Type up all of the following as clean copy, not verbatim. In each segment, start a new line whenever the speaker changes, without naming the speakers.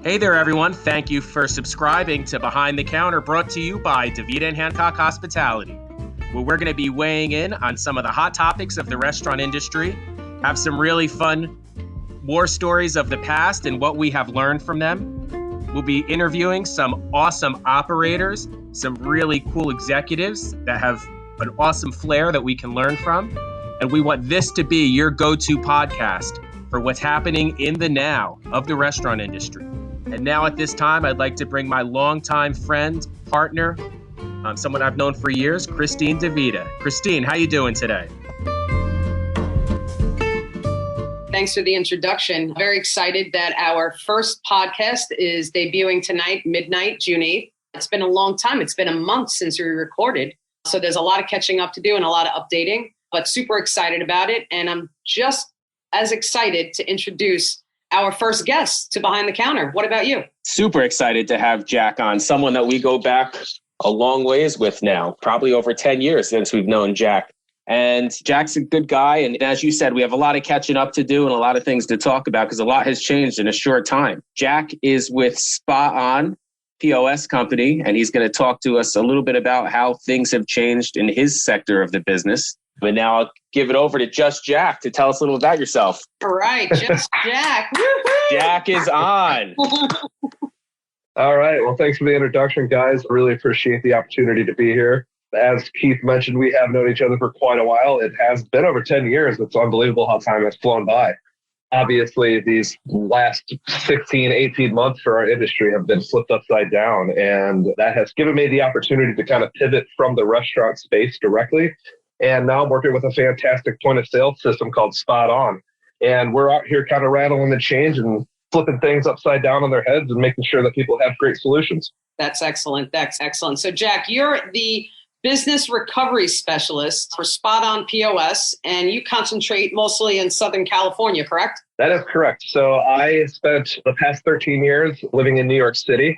Hey there, everyone. Thank you for subscribing to Behind the Counter, brought to you by DeVita and Hancock Hospitality, where we're going to be weighing in on some of the hot topics of the restaurant industry, have some really fun war stories of the past and what we have learned from them. We'll be interviewing some awesome operators, some really cool executives that have an awesome flair that we can learn from. And we want this to be your go-to podcast for what's happening in the now of the restaurant industry. And now at this time, I'd like to bring my longtime friend, partner, someone I've known for years, Christine DeVita. Christine, how you doing today?
Thanks for the introduction. Very excited that our first podcast is debuting tonight, midnight, June 8th. It's been a long time. It's been a month since we recorded. So there's a lot of catching up to do and a lot of updating, but super excited about it. And I'm just as excited to introduce our first guest to Behind the Counter. What about you?
Super excited to have Jack on, someone that we go back a long ways with now, probably over 10 years since we've known Jack. And Jack's a good guy. And as you said, we have a lot of catching up to do and a lot of things to talk about because a lot has changed in a short time. Jack is with Spot On POS company, and he's going to talk to us a little bit about how things have changed in his sector of the business. But now I'll give it over to Just Jack to tell us a little about yourself.
All right, Just Jack.
Jack is on.
All right. Well, thanks for the introduction, guys. Really appreciate the opportunity to be here. As Keith mentioned, we have known each other for quite a while. It has been over 10 years. It's unbelievable how time has flown by. Obviously, these last 16, 18 months for our industry have been flipped upside down. And that has given me the opportunity to kind of pivot from the restaurant space directly. And now I'm working with a fantastic point of sale system called Spot On. And we're out here kind of rattling the change and flipping things upside down on their heads and making sure that people have great solutions.
That's excellent. That's excellent. So, Jack, you're the business recovery specialist for Spot On POS, and you concentrate mostly in Southern California, correct?
That is correct. So I spent the past 13 years living in New York City.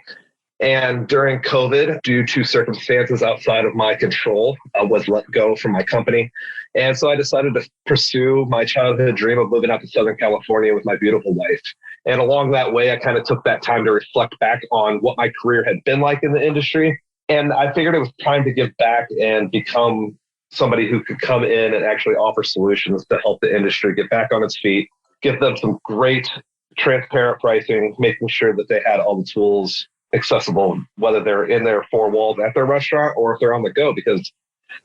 And during COVID, due to circumstances outside of my control, I was let go from my company. And so I decided to pursue my childhood dream of moving out to Southern California with my beautiful wife. And along that way, I kind of took that time to reflect back on what my career had been like in the industry. And I figured it was time to give back and become somebody who could come in and actually offer solutions to help the industry get back on its feet, give them some great transparent pricing, making sure that they had all the tools accessible, whether they're in their four walls at their restaurant or if they're on the go, because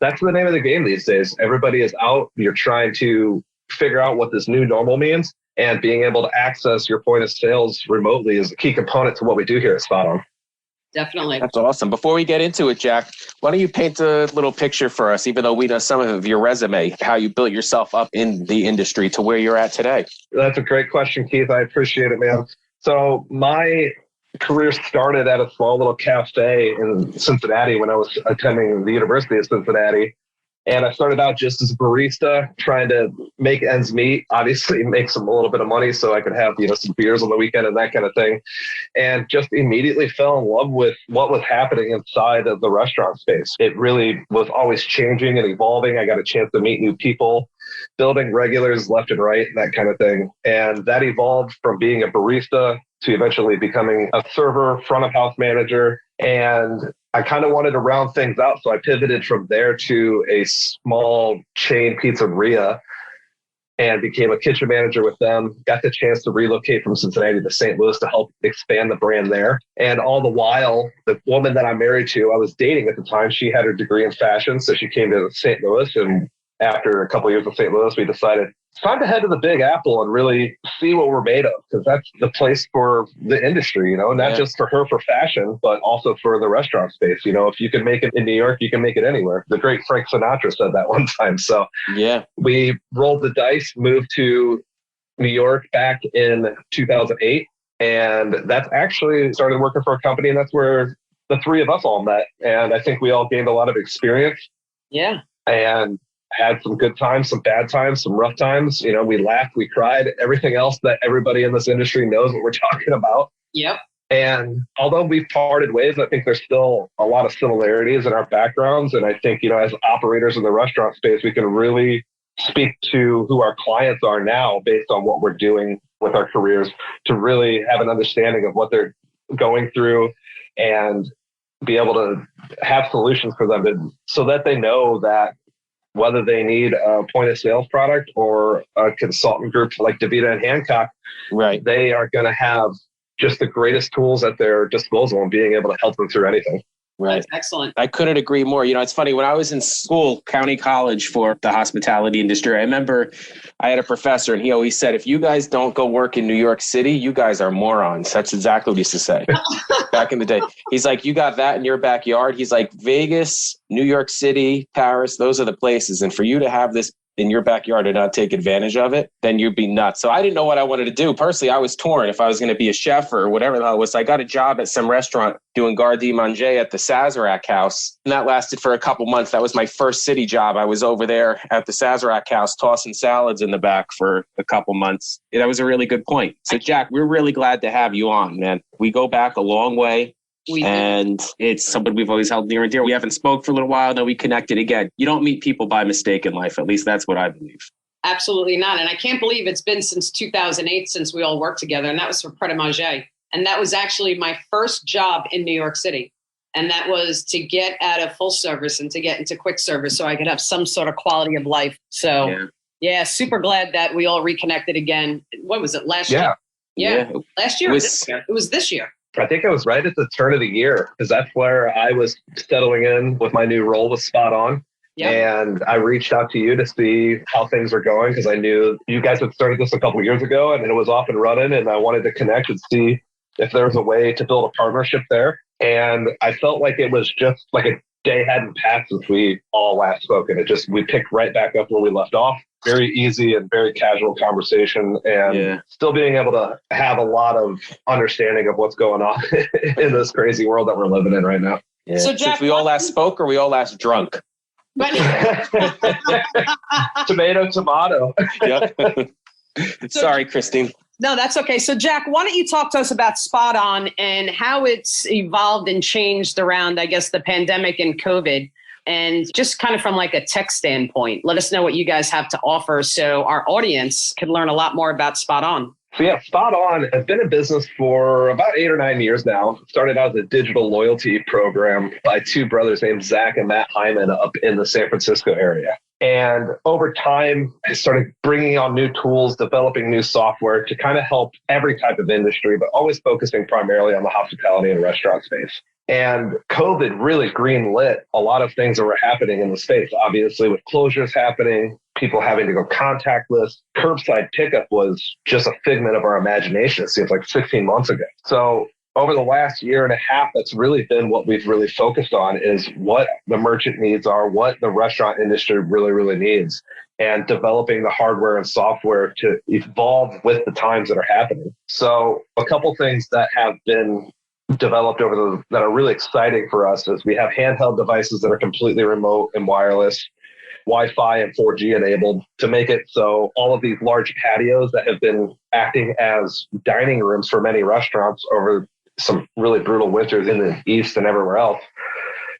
that's the name of the game these days. Everybody is out. You're trying to figure out what this new normal means, and being able to access your point of sales remotely is a key component to what we do here at Spot On.
Definitely.
That's awesome. Before we get into it, Jack, why don't you paint a little picture for us, even though we know some of your resume, how you built yourself up in the industry to where you're at today?
That's a great question, Keith. I appreciate it, man. So my career started at a small little cafe in Cincinnati when I was attending the University of Cincinnati. And I started out just as a barista, trying to make ends meet, obviously make a little bit of money so I could have, some beers on the weekend and that kind of thing. And just immediately fell in love with what was happening inside of the restaurant space. It really was always changing and evolving. I got a chance to meet new people, building regulars left and right, and that kind of thing. And that evolved from being a barista to eventually becoming a server, front of house manager. And I kind of wanted to round things out. So I pivoted from there to a small chain pizzeria and became a kitchen manager with them. Got the chance to relocate from Cincinnati to St. Louis to help expand the brand there. And all the while, the woman that I'm married to, I was dating at the time, she had her degree in fashion. So she came to St. Louis, and after a couple of years in St. Louis, we decided it's time to head to the Big Apple and really see what we're made of, because that's the place for the industry, not just for her for fashion, but also for the restaurant space. If you can make it in New York, you can make it anywhere. The great Frank Sinatra said that one time. So yeah, we rolled the dice, moved to New York back in 2008. And that's actually started working for a company, and that's where the three of us all met. And I think we all gained a lot of experience.
Yeah.
And had some good times, some bad times, some rough times. We laughed, we cried, everything else that everybody in this industry knows what we're talking about.
Yep.
And although we've parted ways, I think there's still a lot of similarities in our backgrounds. And I think, as operators in the restaurant space, we can really speak to who our clients are now based on what we're doing with our careers to really have an understanding of what they're going through and be able to have solutions for them so that they know that whether they need a point of sales product or a consultant group like DaVita and Hancock,
Right.
they are going to have just the greatest tools at their disposal and being able to help them through anything.
Right.
That's excellent.
I couldn't agree more. You know, it's funny. When I was in school, county college for the hospitality industry, I remember I had a professor and he always said, if you guys don't go work in New York City, you guys are morons. That's exactly what he used to say back in the day. He's like, you got that in your backyard. He's like, Vegas, New York City, Paris, those are the places. And for you to have this in your backyard and not take advantage of it, then you'd be nuts. So I didn't know what I wanted to do. Personally, I was torn if I was going to be a chef or whatever the hell it was. I got a job at some restaurant doing garde manger at the Sazerac House. And that lasted for a couple months. That was my first city job. I was over there at the Sazerac House tossing salads in the back for a couple months. That was a really good point. So Jack, we're really glad to have you on, man. We go back a long way. And it's something we've always held near and dear. We haven't spoke for a little while, then we connected again. You don't meet people by mistake in life. At least that's what I believe.
Absolutely not. And I can't believe it's been since 2008 since we all worked together. And that was for Pret a Manger. And that was actually my first job in New York City. And that was to get out of full service and to get into quick service so I could have some sort of quality of life. So yeah, super glad that we all reconnected again. What was it, last year? Yeah. Last year? It was this year.
I think it was right at the turn of the year because that's where I was settling in with my new role with Spot On. Yep. And I reached out to you to see how things were going because I knew you guys had started this a couple of years ago and it was off and running. And I wanted to connect and see if there was a way to build a partnership there. And I felt like it was just like a day hadn't passed since we all last spoke. And we picked right back up where we left off. Very easy and very casual conversation and still being able to have a lot of understanding of what's going on in this crazy world that we're living in right now.
Yeah. So Jack, since we all last spoke or we all last drunk?
Tomato.
Yeah. Sorry, Christine.
No, that's okay. So Jack, why don't you talk to us about Spot On and how it's evolved and changed around, I guess, the pandemic and COVID? And just kind of from like a tech standpoint, let us know what you guys have to offer so our audience can learn a lot more about Spot On.
So yeah, Spot On has been in business for about 8 or 9 years now. Started out as a digital loyalty program by two brothers named Zach and Matt Hyman up in the San Francisco area. And over time, I started bringing on new tools, developing new software to kind of help every type of industry, but always focusing primarily on the hospitality and restaurant space. And COVID really greenlit a lot of things that were happening in the space. Obviously, with closures happening, people having to go contactless, curbside pickup was just a figment of our imagination. It seems like 16 months ago. So over the last year and a half, that's really been what we've really focused on is what the merchant needs are, what the restaurant industry really, really needs, and developing the hardware and software to evolve with the times that are happening. So a couple things that have been developed that are really exciting for us is we have handheld devices that are completely remote and wireless, Wi-Fi and 4G enabled to make it so all of these large patios that have been acting as dining rooms for many restaurants over some really brutal winters in the East and everywhere else,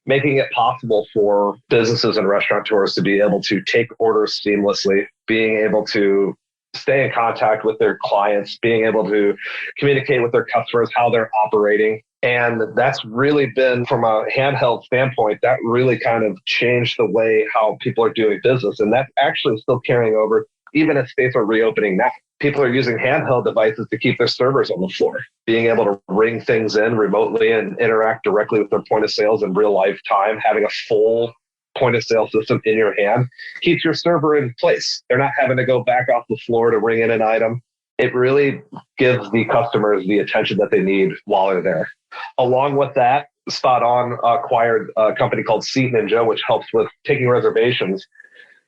making it possible for businesses and restaurateurs to be able to take orders seamlessly, being able to stay in contact with their clients, being able to communicate with their customers, how they're operating. And that's really been, from a handheld standpoint, that really kind of changed the way how people are doing business. And that's actually still carrying over, even as states are reopening now. People are using handheld devices to keep their servers on the floor, being able to ring things in remotely and interact directly with their point of sales in real life time, having a full point of sale system in your hand keeps your server in place. They're not having to go back off the floor to ring in an item. It really gives the customers the attention that they need while they're there. Along with that, Spot On acquired a company called Seat Ninja, which helps with taking reservations.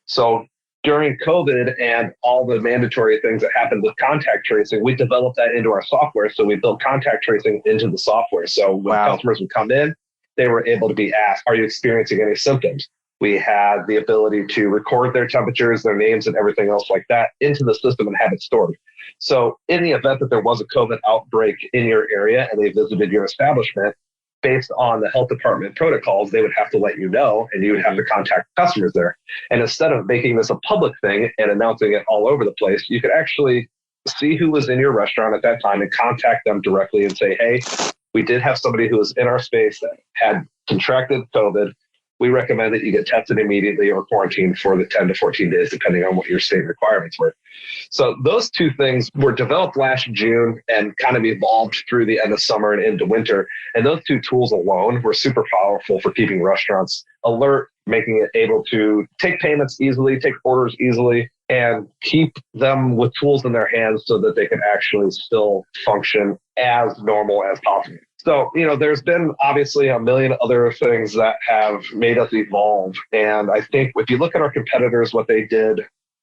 So during COVID and all the mandatory things that happened with contact tracing, we developed that into our software. So we built contact tracing into the software. So when customers would come in, they were able to be asked, are you experiencing any symptoms? We had the ability to record their temperatures, their names, and everything else like that into the system and have it stored. So in the event that there was a COVID outbreak in your area and they visited your establishment, based on the health department protocols, they would have to let you know, and you would have to contact customers there. And instead of making this a public thing and announcing it all over the place, you could actually see who was in your restaurant at that time and contact them directly and say, hey, we did have somebody who was in our space that had contracted COVID. We recommend that you get tested immediately or quarantined for the 10 to 14 days, depending on what your state requirements were. So those two things were developed last June and kind of evolved through the end of summer and into winter. And those two tools alone were super powerful for keeping restaurants alert, making it able to take payments easily, take orders easily, and keep them with tools in their hands so that they can actually still function as normal as possible. So, there's been obviously a million other things that have made us evolve. And I think if you look at our competitors, what they did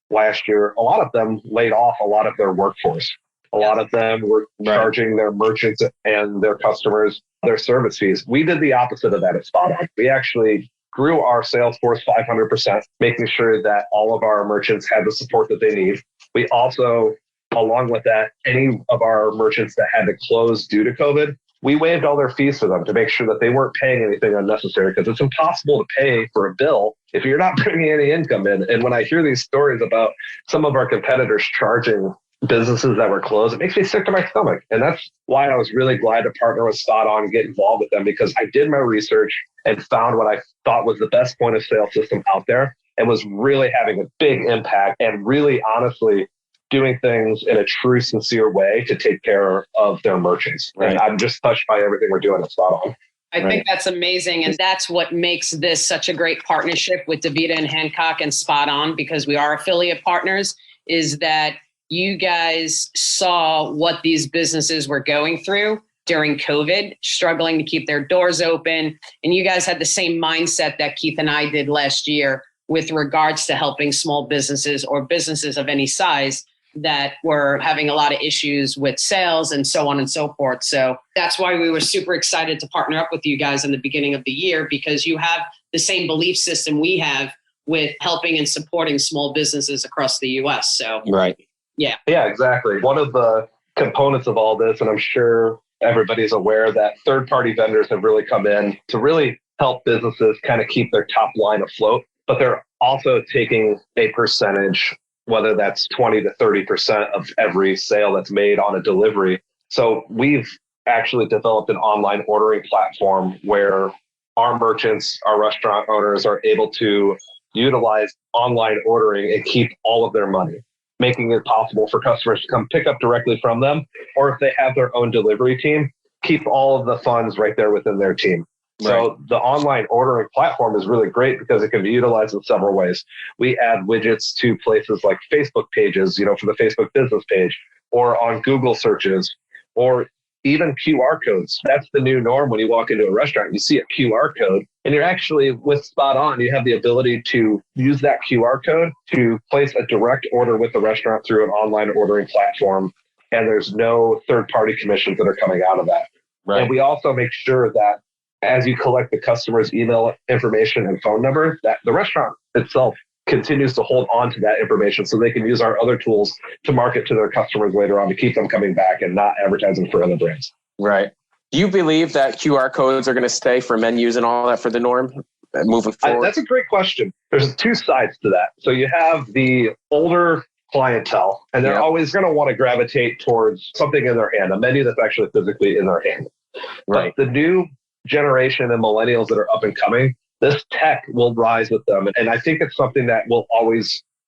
last year, a lot of them laid off a lot of their workforce. A lot of them were charging their merchants and their customers their service fees. We did the opposite of that at Spot On. We actually grew our sales force 500%, making sure that all of our merchants had the support that they need. We also, along with that, any of our merchants that had to close due to COVID, we waived all their fees for them to make sure that they weren't paying anything unnecessary, because it's impossible to pay for a bill if you're not bringing any income in. And when I hear these stories about some of our competitors charging businesses that were closed, it makes me sick to my stomach. And that's why I was really glad to partner with Spot On and get involved with them, because I did my research and found what I thought was the best point of sale system out there and was really having a big impact and really honestly doing things in a true, sincere way to take care of their merchants. Right. And I'm just touched by everything we're doing at Spot On.
I think that's amazing. And that's what makes this such a great partnership with DeVita and Hancock and Spot On, because we are affiliate partners, is that you guys saw what these businesses were going through during COVID, struggling to keep their doors open. And you guys had the same mindset that Keith and I did last year with regards to helping small businesses or businesses of any size that were having a lot of issues with sales and so on and so forth. So that's why we were super excited to partner up with you guys in the beginning of the year, because you have the same belief system we have with helping and supporting small businesses across the US. So,
right.
Yeah.
Yeah, exactly. One of the components of all this, and I'm sure everybody's aware that third-party vendors have really come in to really help businesses kind of keep their top line afloat, but they're also taking a percentage, whether that's 20 to 30% of every sale that's made on a delivery. So we've actually developed an online ordering platform where our merchants, our restaurant owners are able to utilize online ordering and keep all of their money, making it possible for customers to come pick up directly from them, or if they have their own delivery team, keep all of the funds right there within their team. Right. So the online ordering platform is really great because it can be utilized in several ways. We add widgets to places like Facebook pages, for the Facebook business page, or on Google searches, or even QR codes. That's the new norm. When you walk into a restaurant, you see a QR code, and you're actually, with Spot On, you have the ability to use that QR code to place a direct order with the restaurant through an online ordering platform. And there's no third-party commissions that are coming out of that. Right. And we also make sure that as you collect the customer's email information and phone number, that the restaurant itself continues to hold on to that information so they can use our other tools to market to their customers later on to keep them coming back and not advertising for other brands.
Right. Do you believe that QR codes are going to stay for menus and all that for the norm moving forward?
That's a great question. There's two sides to that. So you have the older clientele, and they're always going to want to gravitate towards something in their hand, a menu that's actually physically in their hand. Right. But the new generation and millennials that are up and coming, this tech will rise with them. And I think it's something that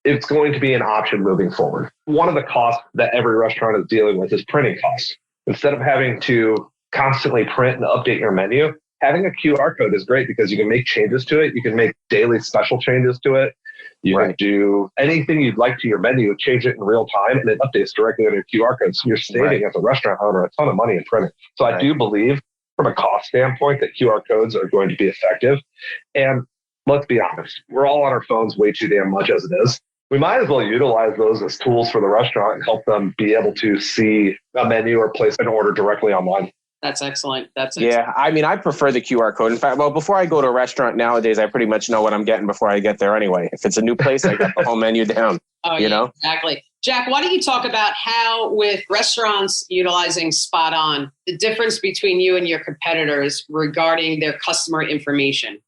it's going to be an option moving forward. One of the costs that every restaurant is dealing with is printing costs. Instead of having to constantly print and update your menu, having a QR code is great because you can make changes to it. You can make daily special changes to it. You can do anything you'd like to your menu, change it in real time, and it updates directly on your QR code. So you're saving as a restaurant owner a ton of money in printing. So I do believe from a cost standpoint that QR codes are going to be effective. And let's be honest, we're all on our phones way too damn much as it is. We might as well utilize those as tools for the restaurant and help them be able to see a menu or place an order directly online.
That's excellent.
Yeah, I mean, I prefer the QR code. In fact, before I go to a restaurant nowadays, I pretty much know what I'm getting before I get there anyway. If it's a new place, I got the whole menu down. You know?
Exactly. Jack, why don't you talk about how, with restaurants utilizing Spot On, the difference between you and your competitors regarding their customer information?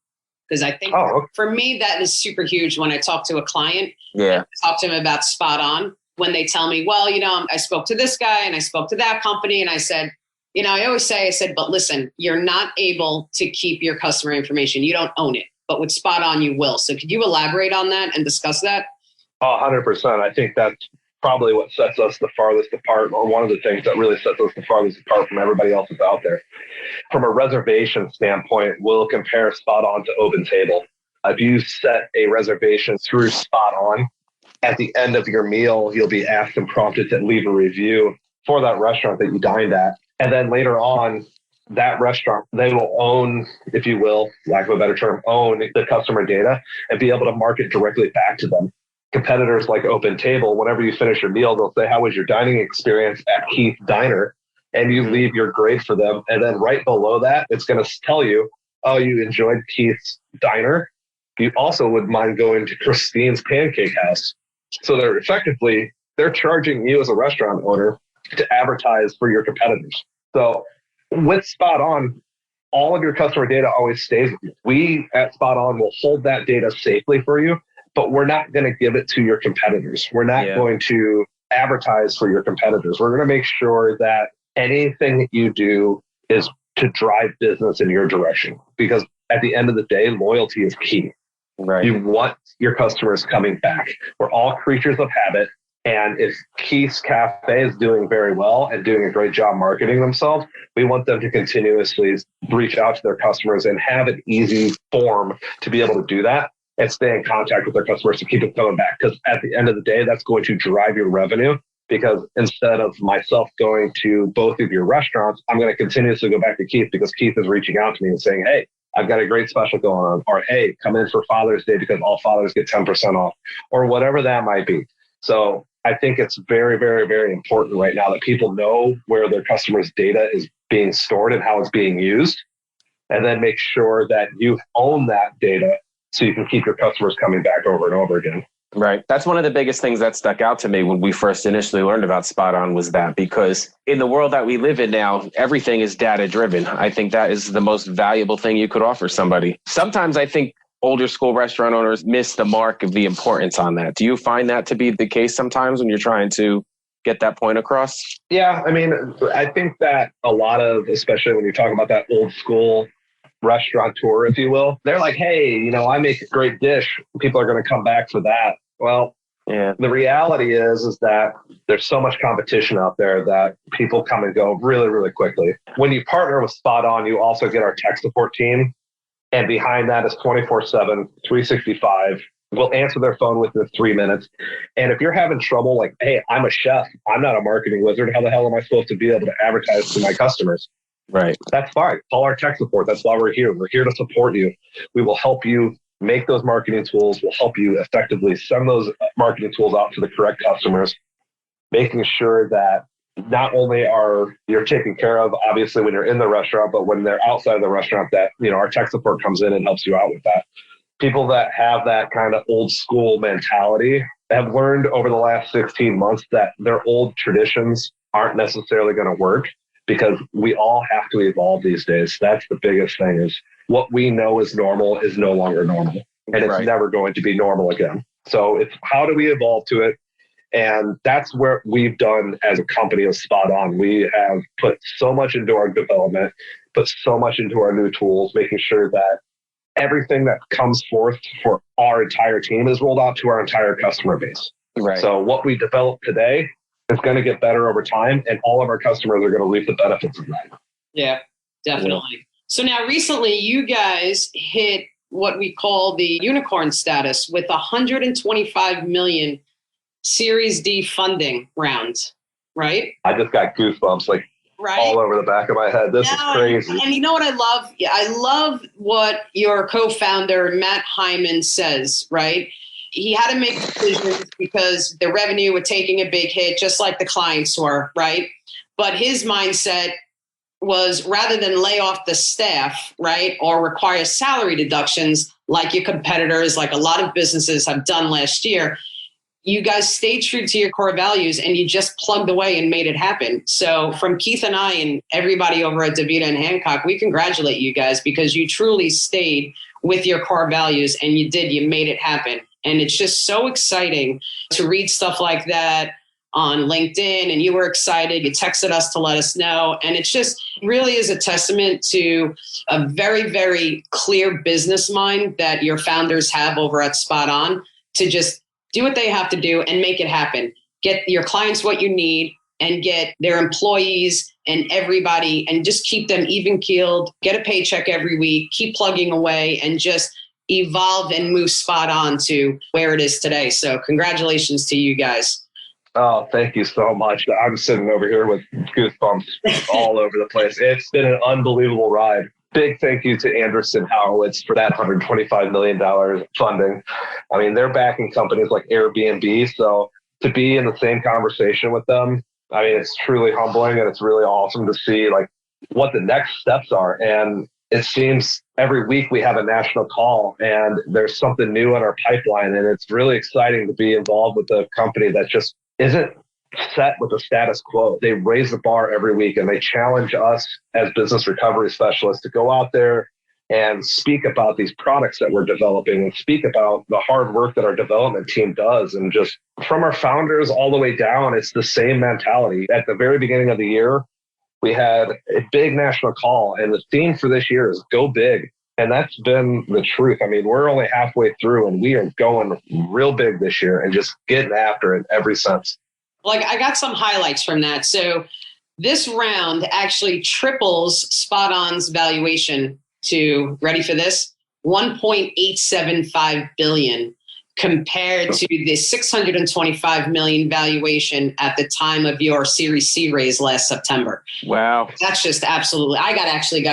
Because I think for me, that is super huge when I talk to a client.
Yeah.
Talk to them about Spot On. when they tell me, well, I spoke to this guy and I spoke to that company. And I said, I always say, but listen, you're not able to keep your customer information. You don't own it, but with Spot On, you will. So could you elaborate on that and discuss that?
100%. I think that's probably what sets us the farthest apart, or one of the things that really sets us the farthest apart from everybody else that's out there. From a reservation standpoint, we'll compare Spot On to OpenTable. If you set a reservation through Spot On, at the end of your meal, you'll be asked and prompted to leave a review for that restaurant that you dined at. And then later on, that restaurant, they will own, if you will, lack of a better term, own the customer data and be able to market directly back to them. Competitors like OpenTable, whenever you finish your meal, they'll say, how was your dining experience at Keith Diner? And you leave your grade for them. And then right below that, it's going to tell you, oh, you enjoyed Keith's Diner. You also would mind going to Christine's Pancake House. So they're charging you as a restaurant owner to advertise for your competitors. So with Spot On, all of your customer data always stays with you. We at Spot On will hold that data safely for you, but we're not going to give it to your competitors. We're not going to advertise for your competitors. We're going to make sure that anything that you do is to drive business in your direction, because at the end of the day, loyalty is key.
Right.
You want your customers coming back. We're all creatures of habit. And if Keith's Cafe is doing very well and doing a great job marketing themselves, we want them to continuously reach out to their customers and have an easy form to be able to do that and stay in contact with their customers to keep them coming back. Because at the end of the day, that's going to drive your revenue. Because instead of myself going to both of your restaurants, I'm going to continuously go back to Keith because Keith is reaching out to me and saying, hey, I've got a great special going on. Or, hey, come in for Father's Day because all fathers get 10% off, or whatever that might be. So I think it's very, very, very important right now that people know where their customers' data is being stored and how it's being used, and then make sure that you own that data so you can keep your customers coming back over and over again.
Right. That's one of the biggest things that stuck out to me when we first initially learned about Spot On, was that because in the world that we live in now, everything is data driven. I think that is the most valuable thing you could offer somebody. Sometimes I think older school restaurant owners miss the mark of the importance on that. Do you find that to be the case sometimes when you're trying to get that point across?
Yeah. I mean, I think that a lot of, especially when you're talking about that old school restaurateur, if you will, they're like, hey, I make a great dish. People are going to come back for that. Well,
yeah.
The reality is that there's so much competition out there that people come and go really, really quickly. When you partner with Spot On, you also get our tech support team. And behind that is 24/7, 365. We'll answer their phone within 3 minutes. And if you're having trouble, like, hey, I'm a chef, I'm not a marketing wizard, how the hell am I supposed to be able to advertise to my customers?
Right.
That's fine. Call our tech support. That's why we're here. We're here to support you. We will help you make those marketing tools. We'll help you effectively send those marketing tools out to the correct customers, making sure that not only are you're taken care of, obviously, when you're in the restaurant, but when they're outside of the restaurant, that, our tech support comes in and helps you out with that. People that have that kind of old school mentality have learned over the last 16 months that their old traditions aren't necessarily going to work, because we all have to evolve these days. That's the biggest thing, is what we know is normal is no longer normal, and it's never going to be normal again. So it's how do we evolve to it? And that's where we've done as a company of Spot On. We have put so much into our development, put so much into our new tools, making sure that everything that comes forth for our entire team is rolled out to our entire customer base.
Right.
So what we develop today is going to get better over time, and all of our customers are going to reap the benefits of that.
Yeah, definitely. Yeah. So now recently you guys hit what we call the unicorn status with 125 million Series D funding round, right?
I just got goosebumps all over the back of my head. This is crazy.
And you know what I love? I love what your co-founder, Matt Hyman, says, right? He had to make decisions because the revenue was taking a big hit, just like the clients were, right? But his mindset was, rather than lay off the staff, right, or require salary deductions like your competitors, like a lot of businesses have done last year, you guys stayed true to your core values and you just plugged away and made it happen. So from Keith and I and everybody over at DeVita and Hancock, we congratulate you guys because you truly stayed with your core values and you made it happen. And it's just so exciting to read stuff like that on LinkedIn and you were excited. You texted us to let us know. And it just really is a testament to a very, very clear business mind that your founders have over at Spot On to just do what they have to do and make it happen. Get your clients what you need and get their employees and everybody and just keep them even keeled, get a paycheck every week, keep plugging away and just evolve and move Spot On to where it is today. So congratulations to you guys.
Oh, thank you so much. I'm sitting over here with goosebumps all over the place. It's been an unbelievable ride. Big thank you to Andreessen Horowitz for that $125 million funding. I mean, they're backing companies like Airbnb. So to be in the same conversation with them, I mean, it's truly humbling and it's really awesome to see like what the next steps are. And it seems every week we have a national call and there's something new in our pipeline. And it's really exciting to be involved with a company that just isn't set with the status quo. They raise the bar every week and they challenge us as business recovery specialists to go out there and speak about these products that we're developing and speak about the hard work that our development team does. And just from our founders all the way down, it's the same mentality. At the very beginning of the year, we had a big national call and the theme for this year is go big. And that's been the truth. I mean, we're only halfway through and we are going real big this year and just getting after it every sense.
Like I got some highlights from that. So this round actually triples Spot On's valuation to, ready for this, 1.875 billion compared to the 625 million valuation at the time of your Series C raise last September.
Wow.
That's just absolutely, I got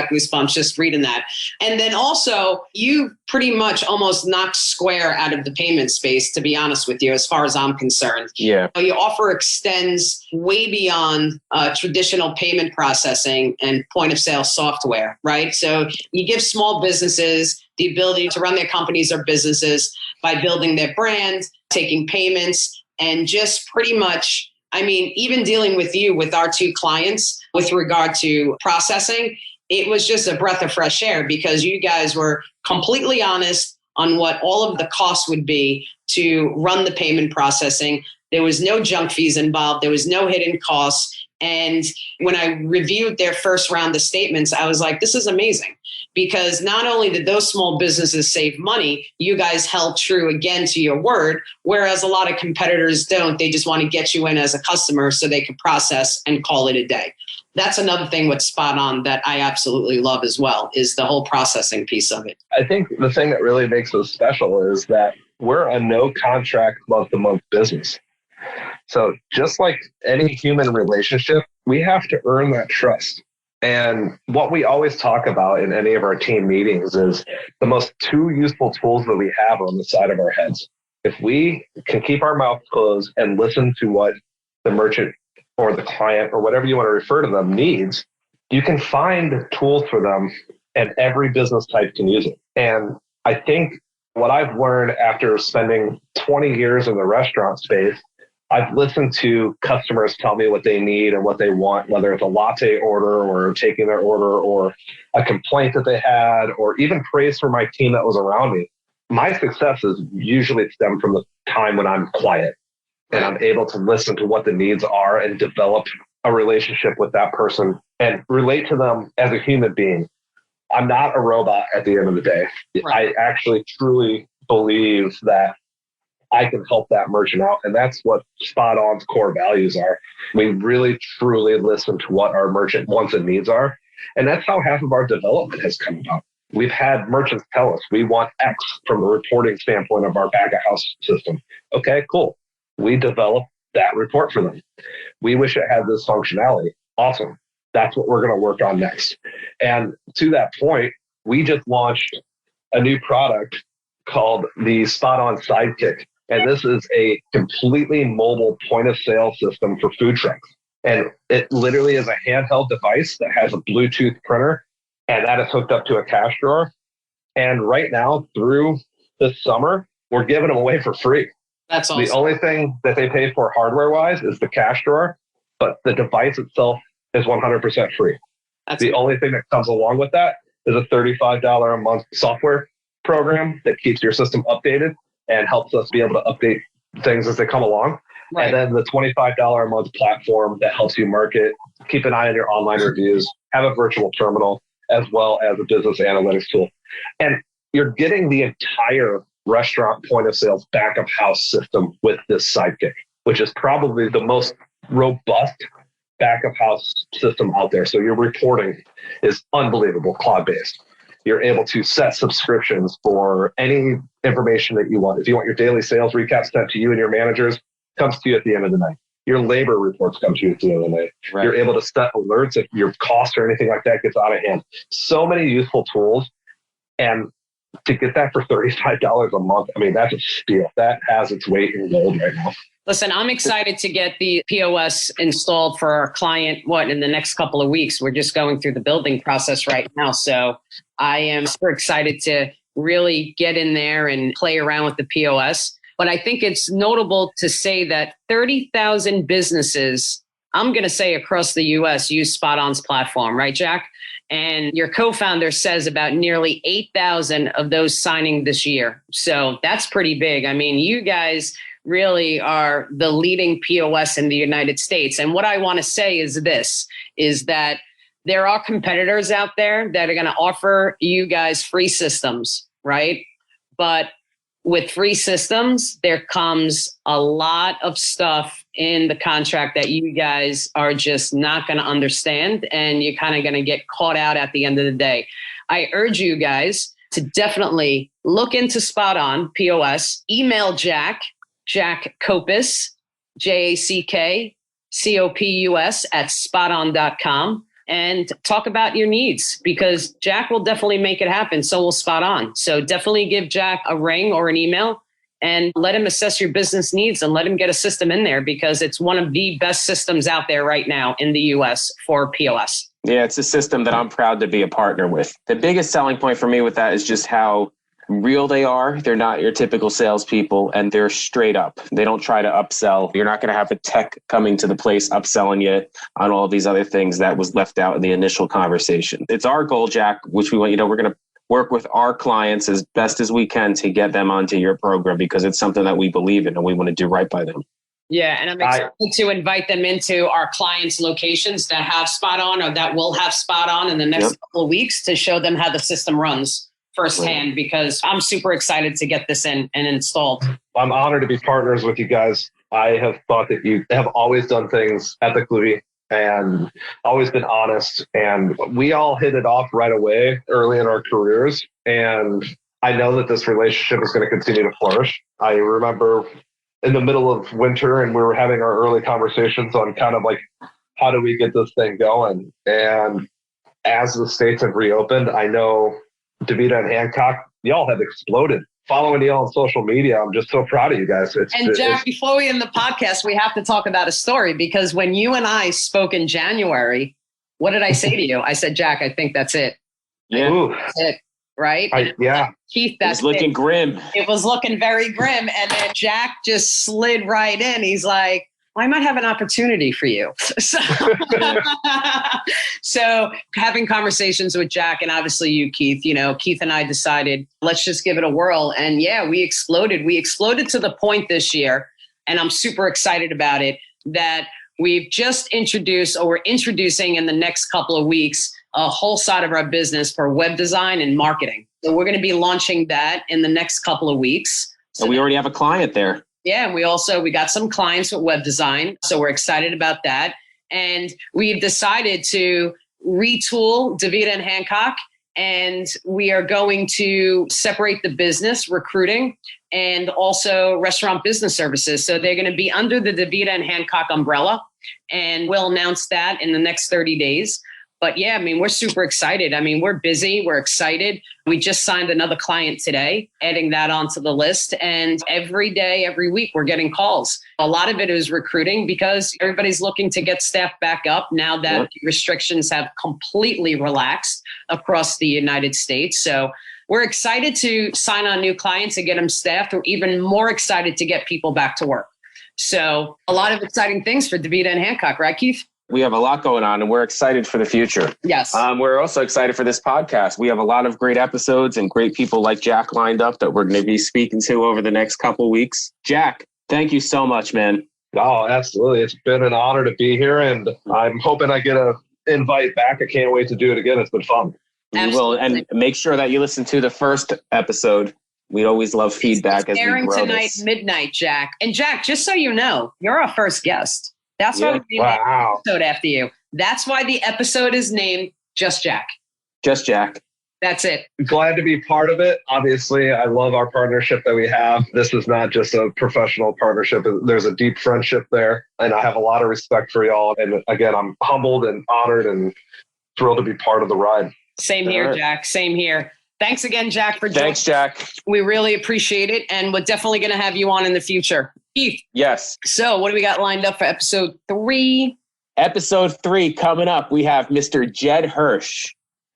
goosebumps just reading that. And then also you pretty much almost knocked Square out of the payment space, to be honest with you, as far as I'm concerned.
Yeah.
Your offer extends way beyond traditional payment processing and point of sale software, right? So you give small businesses the ability to run their companies or businesses by building their brand, taking payments, and just pretty much, I mean, even dealing with you with our two clients with regard to processing, it was just a breath of fresh air because you guys were completely honest on what all of the costs would be to run the payment processing. There was no junk fees involved. There was no hidden costs. And when I reviewed their first round of statements, I was like, this is amazing. Because not only did those small businesses save money, you guys held true again to your word, whereas a lot of competitors don't. They just want to get you in as a customer so they can process and call it a day. That's another thing with Spot On that I absolutely love as well, is the whole processing piece of it.
I think the thing that really makes us special is that we're a no contract month-to-month business. So just like any human relationship, we have to earn that trust. And what we always talk about in any of our team meetings is the most two useful tools that we have on the side of our heads. If we can keep our mouth closed and listen to what the merchant or the client or whatever you want to refer to them needs, you can find tools for them and every business type can use it. And I think what I've learned after spending 20 years in the restaurant space, I've listened to customers tell me what they need and what they want, whether it's a latte order or taking their order or a complaint that they had, or even praise for my team that was around me. My success is usually stemmed from the time when I'm quiet and I'm able to listen to what the needs are and develop a relationship with that person and relate to them as a human being. I'm not a robot at the end of the day. Right. I actually truly believe that I can help that merchant out. And that's what Spot On's core values are. We really, truly listen to what our merchant wants and needs are. And that's how half of our development has come about. We've had merchants tell us we want X from a reporting standpoint of our back of house system. Okay, cool. We develop that report for them. We wish it had this functionality. Awesome. That's what we're going to work on next. And to that point, we just launched a new product called the Spot On Sidekick. And this is a completely mobile point of sale system for food trucks. And it literally is a handheld device that has a Bluetooth printer, and that is hooked up to a cash drawer. And right now, through this summer, we're giving them away for free.
That's awesome.
The only thing that they pay for hardware-wise is the cash drawer, but the device itself is 100% free. That's the only thing that comes along with that is a $35 a month software program that keeps your system updated and helps us be able to update things as they come along.
Right.
And then the $25 a month platform that helps you market, keep an eye on your online reviews, have a virtual terminal, as well as a business analytics tool. And you're getting the entire restaurant point of sales back of house system with this Sidekick, which is probably the most robust back of house system out there. So your reporting is unbelievable, cloud-based. You're able to set subscriptions for any information that you want. If you want your daily sales recap sent to you and your managers, comes to you at the end of the night. Your labor reports come to you at the end of the night. Right. You're able to set alerts if your cost or anything like that gets out of hand. So many useful tools. And to get that for $35 a month, I mean, that's a steal. That has its weight in gold right now.
Listen, I'm excited to get the POS installed for our client, in the next couple of weeks. We're just going through the building process right now. So I am super excited to really get in there and play around with the POS. But I think it's notable to say that 30,000 businesses, I'm going to say across the US, use SpotOn's platform, right, Jack? And your co-founder says about nearly 8,000 of those signing this year. So that's pretty big. I mean, you guys really are the leading POS in the United States. And what I want to say is that there are competitors out there that are going to offer you guys free systems, right? But with free systems, there comes a lot of stuff in the contract that you guys are just not going to understand, and you're kind of going to get caught out at the end of the day. I urge you guys to definitely look into SpotOn POS, email Jack Copus, JackCopus at spoton.com, and talk about your needs, because Jack will definitely make it happen. So will SpotOn. So definitely give Jack a ring or an email and let him assess your business needs and let him get a system in there, because it's one of the best systems out there right now in the US for POS.
Yeah, it's a system that I'm proud to be a partner with. The biggest selling point for me with that is just how real they are. They're not your typical salespeople, and they're straight up. They don't try to upsell. You're not going to have a tech coming to the place upselling you on all of these other things that was left out in the initial conversation. It's our goal, Jack, which we're going to work with our clients as best as we can to get them onto your program, because it's something that we believe in and we want to do right by them.
Yeah, and I'm excited to invite them into our clients' locations that have SpotOn or that will have SpotOn in the next couple of weeks to show them how the system runs firsthand, because I'm super excited to get this in and installed.
I'm honored to be partners with you guys. I have thought that you have always done things ethically and always been honest. And we all hit it off right away early in our careers. And I know that this relationship is going to continue to flourish. I remember in the middle of winter and we were having our early conversations on kind of like, how do we get this thing going? And as the states have reopened, I know DaVita and Hancock, y'all have exploded. Following y'all on social media, I'm just so proud of you guys.
Jack, before we end the podcast, we have to talk about a story, because when you and I spoke in January, what did I say to you? I said, Jack, I think that's it.
Yeah.
That's it, right? Keith, that's
looking grim.
It was looking very grim. And then Jack just slid right in. He's like, I might have an opportunity for you. So having conversations with Jack, and obviously you, Keith, Keith and I decided, let's just give it a whirl. And yeah, we exploded. We exploded to the point this year, and I'm super excited about it, that we've just introduced, or we're introducing in the next couple of weeks, a whole side of our business for web design and marketing. So we're going to be launching that in the next couple of weeks.
So we already have a client there.
Yeah, and we got some clients with web design, so we're excited about that. And we've decided to retool DaVita and Hancock, and we are going to separate the business, recruiting, and also restaurant business services. So they're going to be under the DaVita and Hancock umbrella, and we'll announce that in the next 30 days. But yeah, I mean, we're super excited. I mean, we're busy. We're excited. We just signed another client today, adding that onto the list. And every day, every week, we're getting calls. A lot of it is recruiting, because everybody's looking to get staff back up now that restrictions have completely relaxed across the United States. So we're excited to sign on new clients and get them staffed. We're even more excited to get people back to work. So a lot of exciting things for DaVita and Hancock, right, Keith?
We have a lot going on, and we're excited for the future.
Yes.
We're also excited for this podcast. We have a lot of great episodes and great people like Jack lined up that we're going to be speaking to over the next couple of weeks. Jack, thank you so much, man.
Oh, absolutely. It's been an honor to be here, and I'm hoping I get a invite back. I can't wait to do it again. It's been fun.
You will, and make sure that you listen to the first episode. We always love feedback as we
airing
grow
tonight,
this.
midnight, Jack. And Jack, just so you know, you're our first guest. That's why we named the episode after you. That's why the episode is named Just Jack.
Just Jack.
That's it.
Glad to be part of it. Obviously, I love our partnership that we have. This is not just a professional partnership. There's a deep friendship there, and I have a lot of respect for y'all. And again, I'm humbled and honored and thrilled to be part of the ride.
Same here, Jack. Same here. Thanks again, Jack, for joining.
Thanks, Jack.
We really appreciate it, and we're definitely going to have you on in the future. Keith.
Yes.
So what do we got lined up for episode 3?
Episode 3 coming up. We have Mr. Jed Hirsch,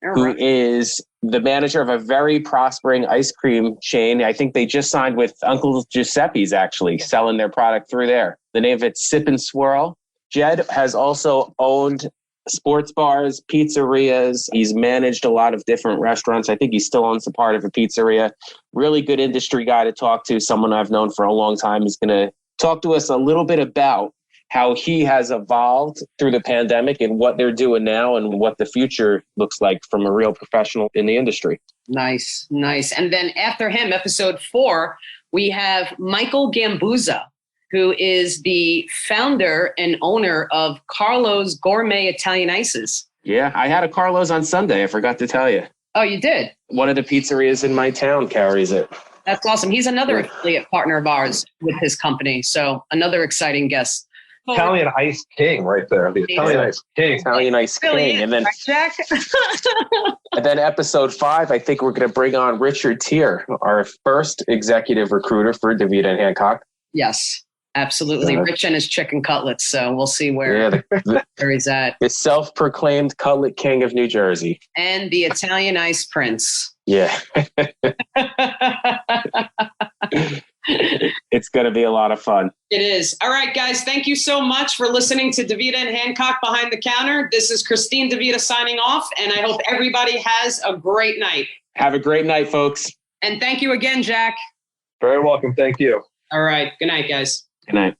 who is the manager of a very prospering ice cream chain. I think they just signed with Uncle Giuseppe's, actually, selling their product through there. The name of it's Sip and Swirl. Jed has also owned sports bars, pizzerias. He's managed a lot of different restaurants. I think he still owns a part of a pizzeria. Really good industry guy to talk to, someone I've known for a long time. He's going to talk to us a little bit about how he has evolved through the pandemic and what they're doing now and what the future looks like from a real professional in the industry.
Nice, nice. And then after him, episode 4, we have Michael Gambuzza, who is the founder and owner of Carlo's Gourmet Italian Ices.
Yeah, I had a Carlo's on Sunday. I forgot to tell you.
Oh, you did?
One of the pizzerias in my town carries it.
That's awesome. He's another affiliate partner of ours with his company. So another exciting guest.
Italian Ice King right there. The Italian Ice King.
Italian Ice King. And then,
right, Jack?
and then episode 5, I think we're going to bring on Richard Tier, our first executive recruiter for DeVita and Hancock.
Yes, absolutely. Rich and his chicken cutlets. So we'll see where he's at.
The self-proclaimed cutlet king of New Jersey.
And the Italian Ice Prince.
Yeah. It's going to be a lot of fun.
It is. All right, guys. Thank you so much for listening to DeVita and Hancock Behind the Counter. This is Christine DeVita signing off, and I hope everybody has a great night.
Have a great night, folks.
And thank you again, Jack.
Very welcome. Thank you.
All right. Good night, guys.
Good night.